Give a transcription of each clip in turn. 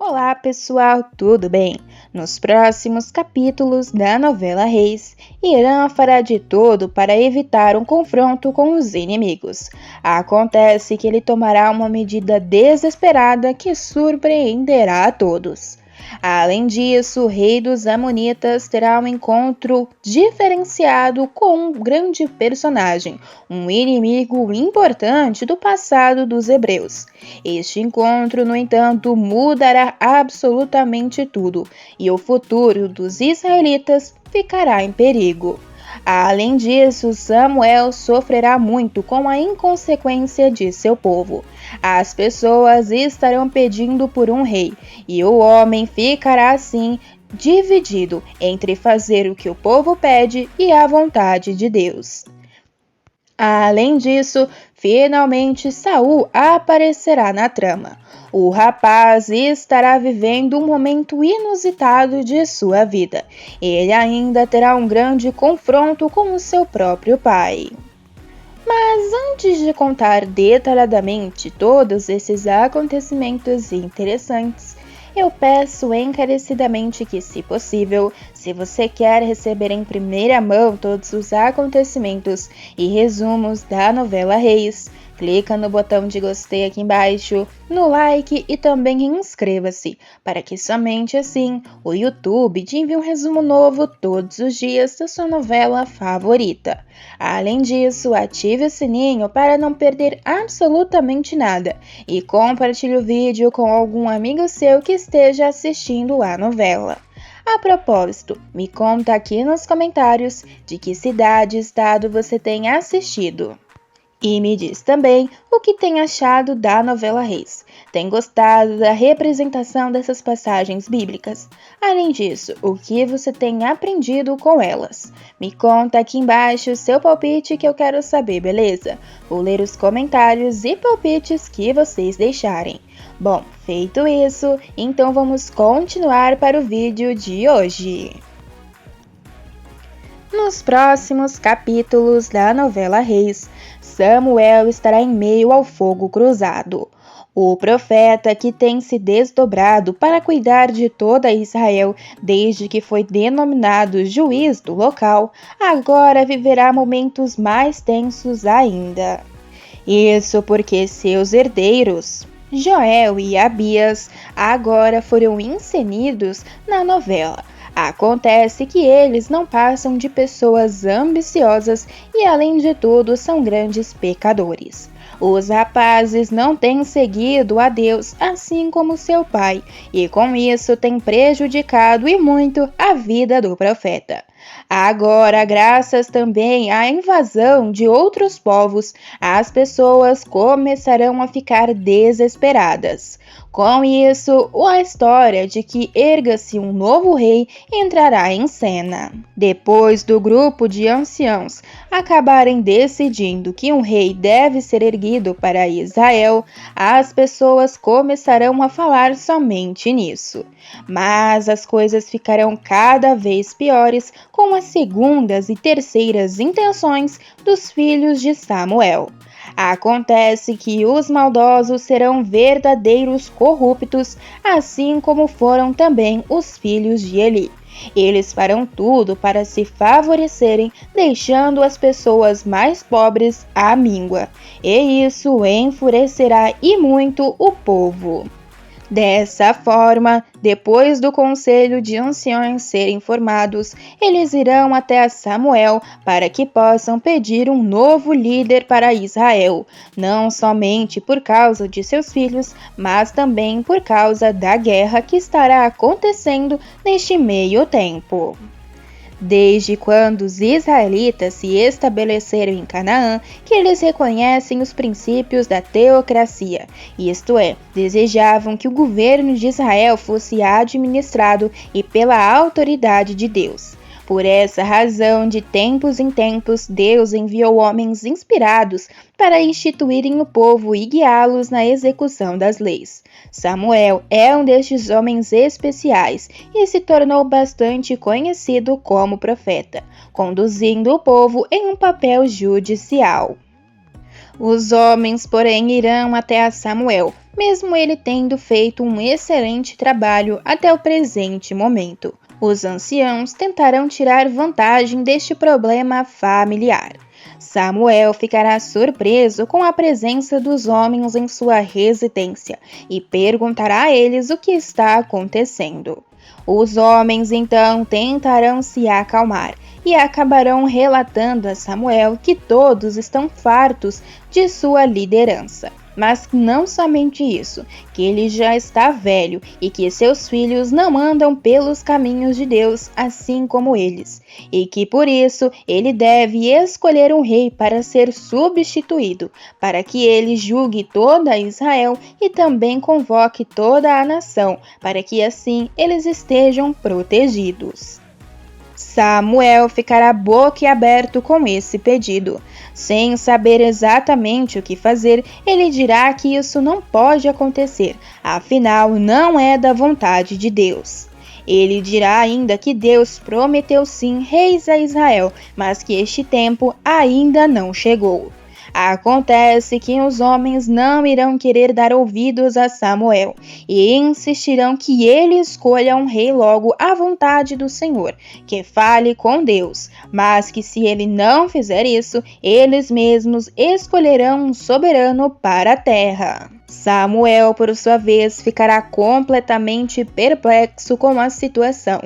Olá pessoal, tudo bem? Nos próximos capítulos da novela Reis, Irã fará de tudo para evitar um confronto com os inimigos. Acontece que ele tomará uma medida desesperada que surpreenderá a todos. Além disso, o rei dos Amonitas terá um encontro diferenciado com um grande personagem, um inimigo importante do passado dos hebreus. Este encontro, no entanto, mudará absolutamente tudo e o futuro dos israelitas ficará em perigo. Além disso, Samuel sofrerá muito com a inconsequência de seu povo. As pessoas estarão pedindo por um rei, e o homem ficará assim dividido entre fazer o que o povo pede e a vontade de Deus. Além disso, finalmente Saul aparecerá na trama. O rapaz estará vivendo um momento inusitado de sua vida. Ele ainda terá um grande confronto com o seu próprio pai. Mas antes de contar detalhadamente todos esses acontecimentos interessantes, eu peço encarecidamente que, se possível, se você quer receber em primeira mão todos os acontecimentos e resumos da novela Reis, clica no botão de gostei aqui embaixo, no like e também inscreva-se, para que somente assim o YouTube te envie um resumo novo todos os dias da sua novela favorita. Além disso, ative o sininho para não perder absolutamente nada e compartilhe o vídeo com algum amigo seu que esteja assistindo a novela. A propósito, me conta aqui nos comentários de que cidade e estado você tem assistido. E me diz também o que tem achado da novela Reis. Tem gostado da representação dessas passagens bíblicas? Além disso, o que você tem aprendido com elas? Me conta aqui embaixo o seu palpite que eu quero saber, beleza? Vou ler os comentários e palpites que vocês deixarem. Bom, feito isso, então vamos continuar para o vídeo de hoje. Nos próximos capítulos da novela Reis, Samuel estará em meio ao fogo cruzado. O profeta que tem se desdobrado para cuidar de toda Israel desde que foi denominado juiz do local, agora viverá momentos mais tensos ainda. Isso porque seus herdeiros, Joel e Abias, agora foram inseridos na novela. Acontece que eles não passam de pessoas ambiciosas e, além de tudo, são grandes pecadores. Os rapazes não têm seguido a Deus assim como seu pai, e com isso têm prejudicado e muito a vida do profeta. Agora, graças também à invasão de outros povos, as pessoas começarão a ficar desesperadas. Com isso, a história de que erga-se um novo rei entrará em cena. Depois do grupo de anciãos acabarem decidindo que um rei deve ser erguido para Israel, as pessoas começarão a falar somente nisso. Mas as coisas ficarão cada vez piores com as segundas e terceiras intenções dos filhos de Samuel. Acontece que os maldosos serão verdadeiros corruptos, assim como foram também os filhos de Eli. Eles farão tudo para se favorecerem, deixando as pessoas mais pobres à míngua, e isso enfurecerá e muito o povo. Dessa forma, depois do conselho de anciões serem formados, eles irão até Samuel para que possam pedir um novo líder para Israel, não somente por causa de seus filhos, mas também por causa da guerra que estará acontecendo neste meio tempo. Desde quando os israelitas se estabeleceram em Canaã, que eles reconhecem os princípios da teocracia, isto é, desejavam que o governo de Israel fosse administrado e pela autoridade de Deus. Por essa razão, de tempos em tempos, Deus enviou homens inspirados para instituírem o povo e guiá-los na execução das leis. Samuel é um destes homens especiais e se tornou bastante conhecido como profeta, conduzindo o povo em um papel judicial. Os homens, porém, irão até a Samuel mesmo ele tendo feito um excelente trabalho até o presente momento. Os anciãos tentarão tirar vantagem deste problema familiar. Samuel ficará surpreso com a presença dos homens em sua residência e perguntará a eles o que está acontecendo. Os homens então tentarão se acalmar e acabarão relatando a Samuel que todos estão fartos de sua liderança. Mas não somente isso, que ele já está velho e que seus filhos não andam pelos caminhos de Deus assim como eles, e que por isso ele deve escolher um rei para ser substituído, para que ele julgue toda Israel e também convoque toda a nação, para que assim eles estejam protegidos. Samuel ficará boquiaberto com esse pedido. Sem saber exatamente o que fazer, ele dirá que isso não pode acontecer, afinal não é da vontade de Deus. Ele dirá ainda que Deus prometeu sim reis a Israel, mas que este tempo ainda não chegou. Acontece que os homens não irão querer dar ouvidos a Samuel e insistirão que ele escolha um rei logo à vontade do Senhor, que fale com Deus, mas que se ele não fizer isso, eles mesmos escolherão um soberano para a terra. Samuel, por sua vez, ficará completamente perplexo com a situação.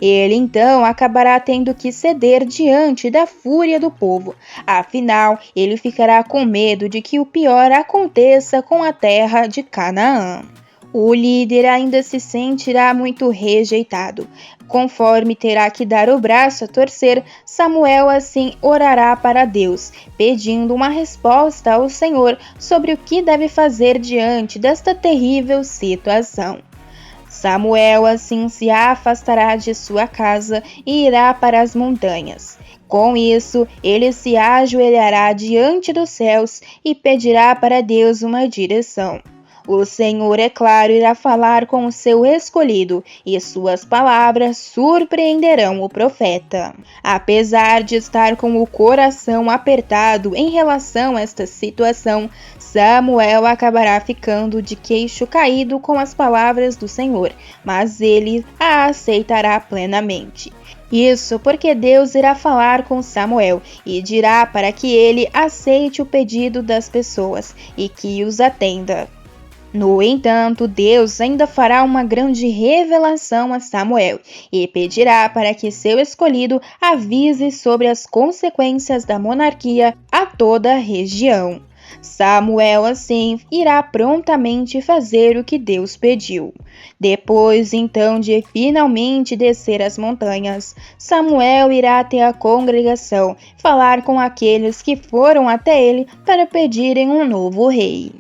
Ele então acabará tendo que ceder diante da fúria do povo. Afinal, ele ficará com medo de que o pior aconteça com a terra de Canaã. O líder ainda se sentirá muito rejeitado. Conforme terá que dar o braço a torcer, Samuel assim orará para Deus, pedindo uma resposta ao Senhor sobre o que deve fazer diante desta terrível situação. Samuel assim se afastará de sua casa e irá para as montanhas. Com isso, ele se ajoelhará diante dos céus e pedirá para Deus uma direção. O Senhor, é claro, irá falar com o seu escolhido, e suas palavras surpreenderão o profeta. Apesar de estar com o coração apertado em relação a esta situação, Samuel acabará ficando de queixo caído com as palavras do Senhor, mas ele a aceitará plenamente. Isso porque Deus irá falar com Samuel e dirá para que ele aceite o pedido das pessoas e que os atenda. No entanto, Deus ainda fará uma grande revelação a Samuel e pedirá para que seu escolhido avise sobre as consequências da monarquia a toda a região. Samuel, assim, irá prontamente fazer o que Deus pediu. Depois, então, de finalmente descer as montanhas, Samuel irá até a congregação, falar com aqueles que foram até ele para pedirem um novo rei.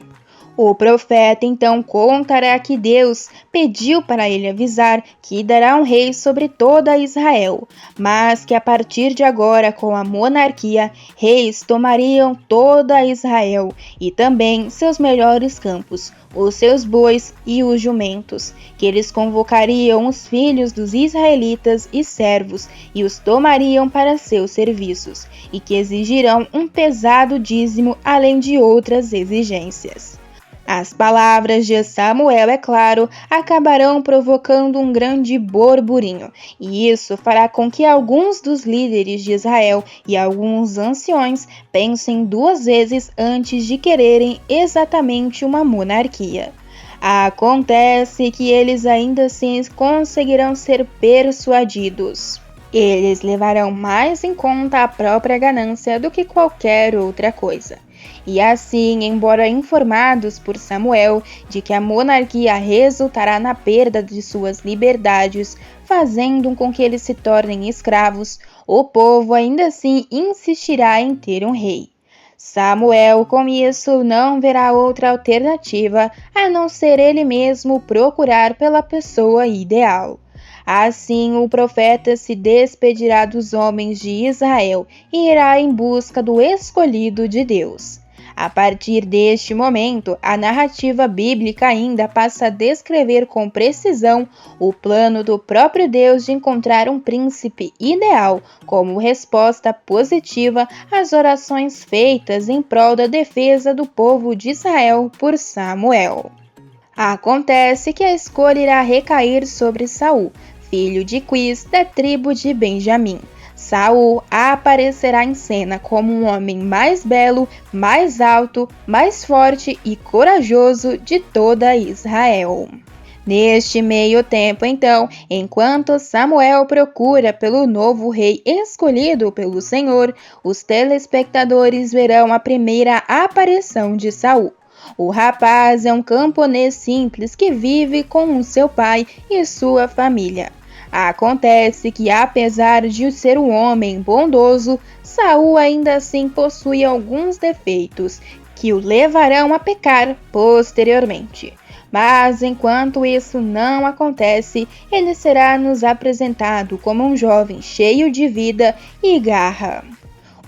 O profeta então contará que Deus pediu para ele avisar que dará um rei sobre toda Israel, mas que a partir de agora, com a monarquia, reis tomariam toda Israel e também seus melhores campos, os seus bois e os jumentos, que eles convocariam os filhos dos israelitas e servos e os tomariam para seus serviços, e que exigirão um pesado dízimo além de outras exigências. As palavras de Samuel, é claro, acabarão provocando um grande burburinho, e isso fará com que alguns dos líderes de Israel e alguns anciões pensem duas vezes antes de quererem exatamente uma monarquia. Acontece que eles ainda assim conseguirão ser persuadidos. Eles levarão mais em conta a própria ganância do que qualquer outra coisa. E assim, embora informados por Samuel de que a monarquia resultará na perda de suas liberdades, fazendo com que eles se tornem escravos, o povo ainda assim insistirá em ter um rei. Samuel, com isso, não verá outra alternativa a não ser ele mesmo procurar pela pessoa ideal. Assim, o profeta se despedirá dos homens de Israel e irá em busca do escolhido de Deus. A partir deste momento, a narrativa bíblica ainda passa a descrever com precisão o plano do próprio Deus de encontrar um príncipe ideal como resposta positiva às orações feitas em prol da defesa do povo de Israel por Samuel. Acontece que a escolha irá recair sobre Saul, filho de Quis, da tribo de Benjamim. Saul aparecerá em cena como um homem mais belo, mais alto, mais forte e corajoso de toda Israel. Neste meio tempo, então, enquanto Samuel procura pelo novo rei escolhido pelo Senhor, os telespectadores verão a primeira aparição de Saul. O rapaz é um camponês simples que vive com o seu pai e sua família. Acontece que, apesar de ser um homem bondoso, Saul ainda assim possui alguns defeitos que o levarão a pecar posteriormente. Mas enquanto isso não acontece, ele será nos apresentado como um jovem cheio de vida e garra.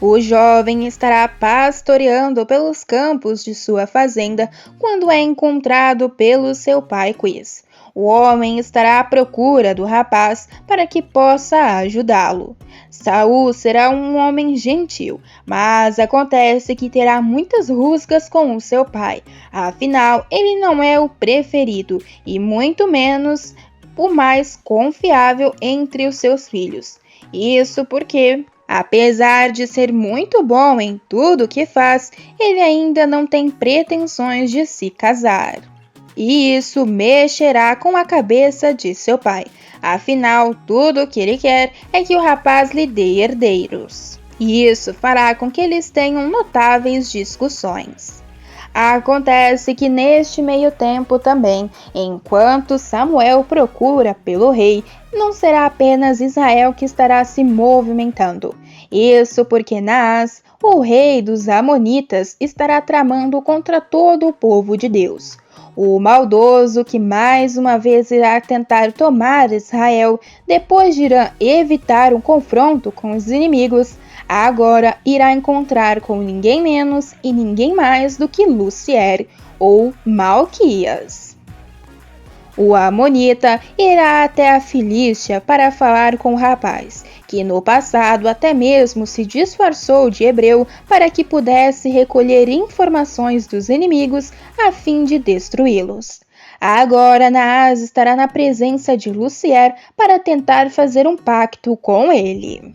O jovem estará pastoreando pelos campos de sua fazenda quando é encontrado pelo seu pai Quis. O homem estará à procura do rapaz para que possa ajudá-lo. Saul será um homem gentil, mas acontece que terá muitas rusgas com o seu pai. Afinal, ele não é o preferido e muito menos o mais confiável entre os seus filhos. Isso porque, apesar de ser muito bom em tudo que faz, ele ainda não tem pretensões de se casar. E isso mexerá com a cabeça de seu pai. Afinal, tudo o que ele quer é que o rapaz lhe dê herdeiros. E isso fará com que eles tenham notáveis discussões. Acontece que neste meio tempo também, enquanto Samuel procura pelo rei, não será apenas Israel que estará se movimentando. Isso porque Naás, o rei dos Amonitas, estará tramando contra todo o povo de Deus. O maldoso que mais uma vez irá tentar tomar Israel, depois de irá evitar um confronto com os inimigos, agora irá encontrar com ninguém menos e ninguém mais do que Lucier ou Malquias. O Amonita irá até a Filístia para falar com o rapaz, que no passado até mesmo se disfarçou de hebreu para que pudesse recolher informações dos inimigos a fim de destruí-los. Agora Naás estará na presença de Lucier para tentar fazer um pacto com ele.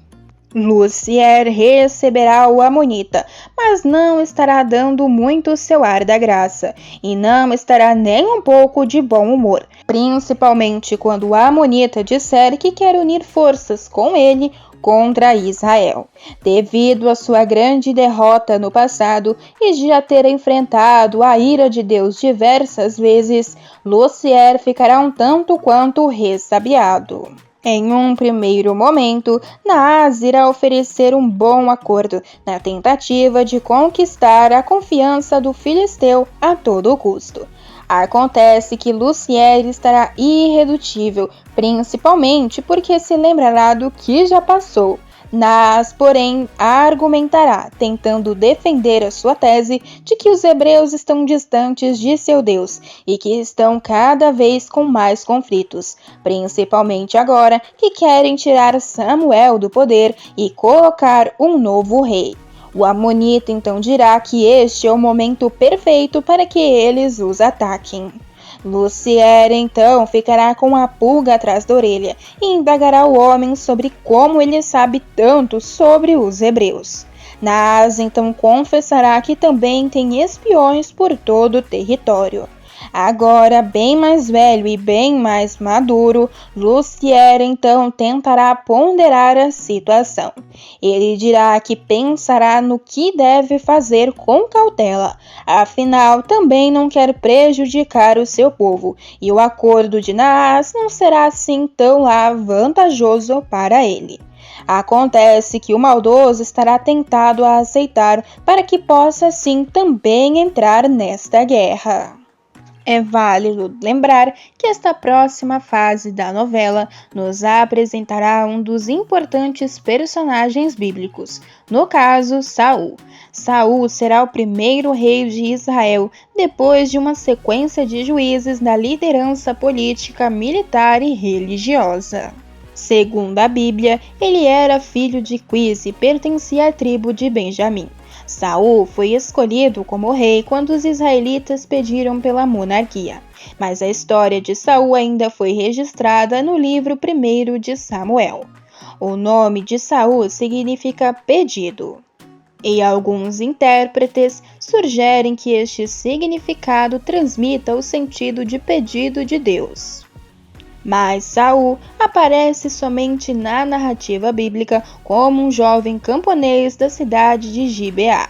Lucier receberá o Amonita, mas não estará dando muito seu ar da graça, e não estará nem um pouco de bom humor, principalmente quando o Amonita disser que quer unir forças com ele contra Israel. Devido à sua grande derrota no passado e de já ter enfrentado a ira de Deus diversas vezes, Lucier ficará um tanto quanto ressabiado. Em um primeiro momento, Naás irá oferecer um bom acordo, na tentativa de conquistar a confiança do filisteu a todo custo. Acontece que Lucier estará irredutível, principalmente porque se lembrará do que já passou. Naás, porém, argumentará, tentando defender a sua tese de que os hebreus estão distantes de seu Deus e que estão cada vez com mais conflitos, principalmente agora que querem tirar Samuel do poder e colocar um novo rei. O Amonita então dirá que este é o momento perfeito para que eles os ataquem. Lucier então ficará com a pulga atrás da orelha e indagará o homem sobre como ele sabe tanto sobre os hebreus. Naás então confessará que também tem espiões por todo o território. Agora, bem mais velho e bem mais maduro, Lucier então tentará ponderar a situação. Ele dirá que pensará no que deve fazer com cautela, afinal também não quer prejudicar o seu povo, e o acordo de Naás não será assim tão lá vantajoso para ele. Acontece que o maldoso estará tentado a aceitar para que possa assim também entrar nesta guerra. É válido lembrar que esta próxima fase da novela nos apresentará um dos importantes personagens bíblicos, no caso, Saul. Saul será o primeiro rei de Israel depois de uma sequência de juízes na liderança política, militar e religiosa. Segundo a Bíblia, ele era filho de Quis e pertencia à tribo de Benjamim. Saul foi escolhido como rei quando os israelitas pediram pela monarquia, mas a história de Saul ainda foi registrada no livro 1 de Samuel. O nome de Saul significa pedido, e alguns intérpretes sugerem que este significado transmita o sentido de pedido de Deus. Mas Saul aparece somente na narrativa bíblica como um jovem camponês da cidade de Gibeá.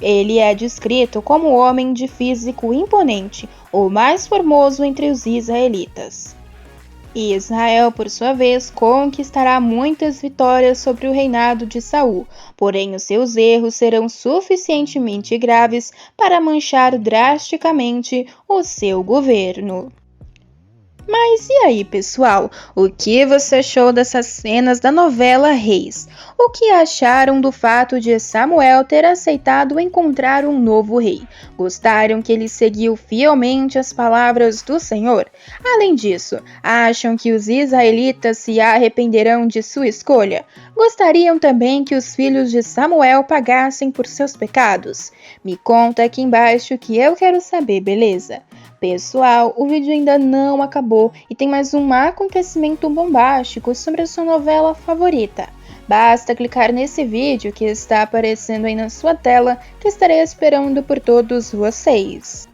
Ele é descrito como um homem de físico imponente, o mais formoso entre os israelitas. E Israel, por sua vez, conquistará muitas vitórias sobre o reinado de Saul, porém os seus erros serão suficientemente graves para manchar drasticamente o seu governo. Mas e aí, pessoal? O que você achou dessas cenas da novela Reis? O que acharam do fato de Samuel ter aceitado encontrar um novo rei? Gostaram que ele seguiu fielmente as palavras do Senhor? Além disso, acham que os israelitas se arrependerão de sua escolha? Gostariam também que os filhos de Samuel pagassem por seus pecados? Me conta aqui embaixo que eu quero saber, beleza? Pessoal, o vídeo ainda não acabou e tem mais um acontecimento bombástico sobre a sua novela favorita. Basta clicar nesse vídeo que está aparecendo aí na sua tela que estarei esperando por todos vocês.